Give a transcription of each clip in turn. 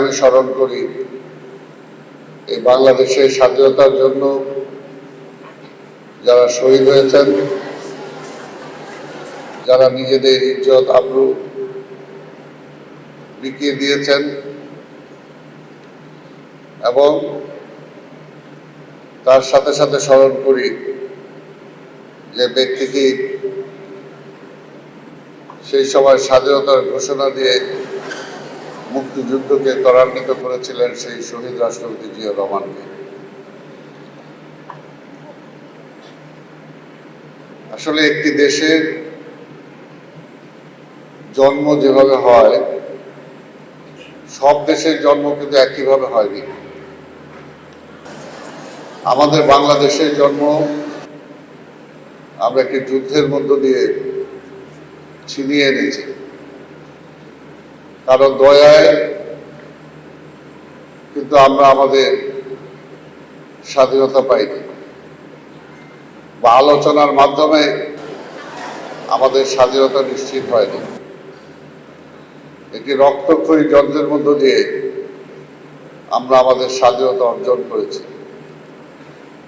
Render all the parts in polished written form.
আমি স্মরণ করি এই বাংলাদেশের স্বাধীনতার জন্য যারা শহীদ হয়েছেন, যারা নিজেদের ইজ্জত আবরু বিকিয়ে দিয়েছেন, এবং তার সাথে সাথে স্মরণ করি যে ব্যক্তিটি সেই সময় স্বাধীনতার ঘোষণা দিয়ে মুক্তিযুদ্ধকে ত্বরান্বিত করেছিলেন সেই শহীদ রাষ্ট্রপতি জিয়াউর রহমানকে। আসলে একটি দেশের জন্ম যেভাবে হয়, সব দেশের জন্ম কিন্তু একইভাবে হয়নি। আমাদের বাংলাদেশের জন্ম আমরা একটি যুদ্ধের মধ্য দিয়ে ছিনিয়ে এনেছি, কারণ দয়ায় কিন্তু আমরা আমাদের স্বাধীনতা পাইনি, বা আলোচনার মাধ্যমে আমাদের স্বাধীনতা নিশ্চিত হয়নি। একটি রক্তক্ষয়ী যন্ত্রের মধ্য দিয়ে আমরা আমাদের স্বাধীনতা অর্জন করেছি।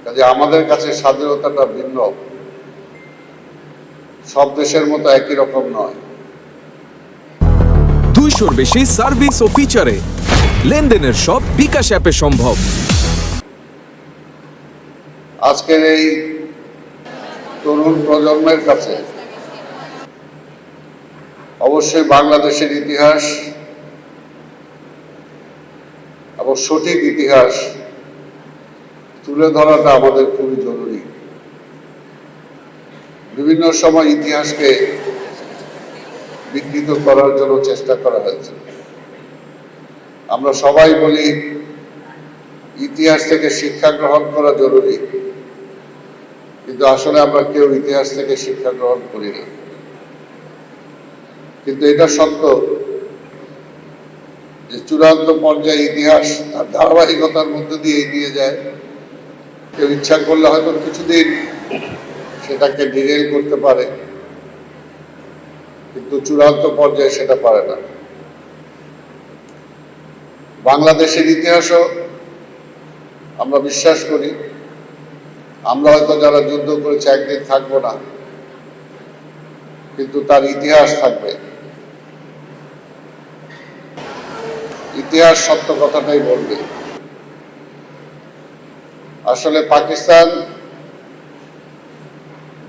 কাজে আমাদের কাছে স্বাধীনতাটা ভিন্ন, সব দেশের মতো একই রকম নয়। 200-র বেশি সার্ভিস ও ফিচারে লেনদেনের সব বিকাশ অ্যাপে সম্ভব। আজকের এই তরুণ প্রজন্মের কাছে অবশ্যই বাংলাদেশের ইতিহাস এবং সঠিক ইতিহাস তুলে ধরাটা আমাদের খুবই জরুরি। বিভিন্ন সময় ইতিহাসকে বিকৃত করার জন্য চেষ্টা করা হয়েছে। আমরা সবাই বলি ইতিহাস থেকে শিক্ষা গ্রহণ করা জরুরি, কিন্তু আসলে আমরা কেউ ইতিহাস থেকে শিক্ষা গ্রহণ করি না। কিন্তু এটা সত্য যে চূড়ান্ত পর্যায়ে ইতিহাস তার ধারাবাহিকতার মধ্যে দিয়ে এগিয়ে যায়। কেউ ইচ্ছা করলে হয়তো কিছুদিন সেটাকে ডিরেল করতে পারে, কিন্তু চূড়ান্ত পর্যায়ে সেটা পারে না। বাংলাদেশের ইতিহাসও আমরা বিশ্বাস করি, আমরা হয়তো যারা যুদ্ধ করেছে একদিন থাকবো না, কিন্তু তার ইতিহাস থাকবে। ইতিহাস সত্য কথাটাই বলবে। আসলে পাকিস্তান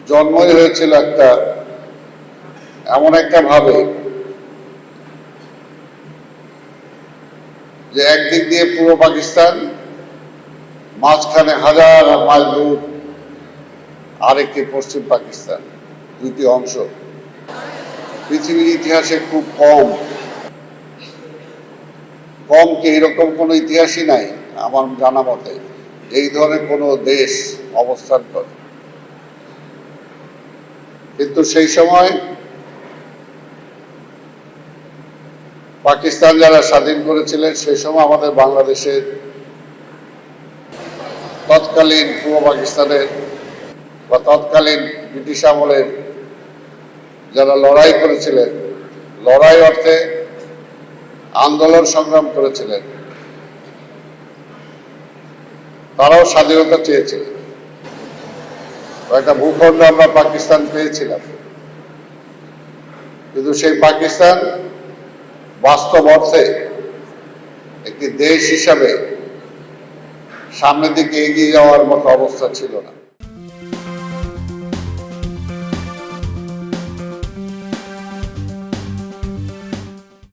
জন্মই হয়েছিল এমন একটা ভাবে যে একদিক দিয়ে পূর্ব পাকিস্তান, মাঝখানে হাজার মাইল দূর আরেকটি পশ্চিম পাকিস্তান, দুইটি অংশ। পৃথিবীর ইতিহাসে খুব কম কি এরকম কোনো ইতিহাসই নাই আমার জানা মতে এই ধরনের কোনো দেশ অবস্থান করে। কিন্তু সেই সময় পাকিস্তান যারা স্বাধীন করেছিলেন, সেই সময় আমাদের বাংলাদেশের তৎকালীন পূর্ব পাকিস্তানের বা তৎকালীন ব্রিটিশ আমলের যারা লড়াই করেছিলেন, লড়াই অর্থে আন্দোলন সংগ্রাম করেছিলেন, তারাও স্বাধীনতা চেয়েছিলেন। একটা ভূখণ্ড আমরা পাকিস্তান পেয়েছিলাম, কিন্তু সেই পাকিস্তান বাস্তব অর্থে একটি দেশ হিসাবে সামনের দিকে এগিয়ে যাওয়ার মতো অবস্থা ছিল না।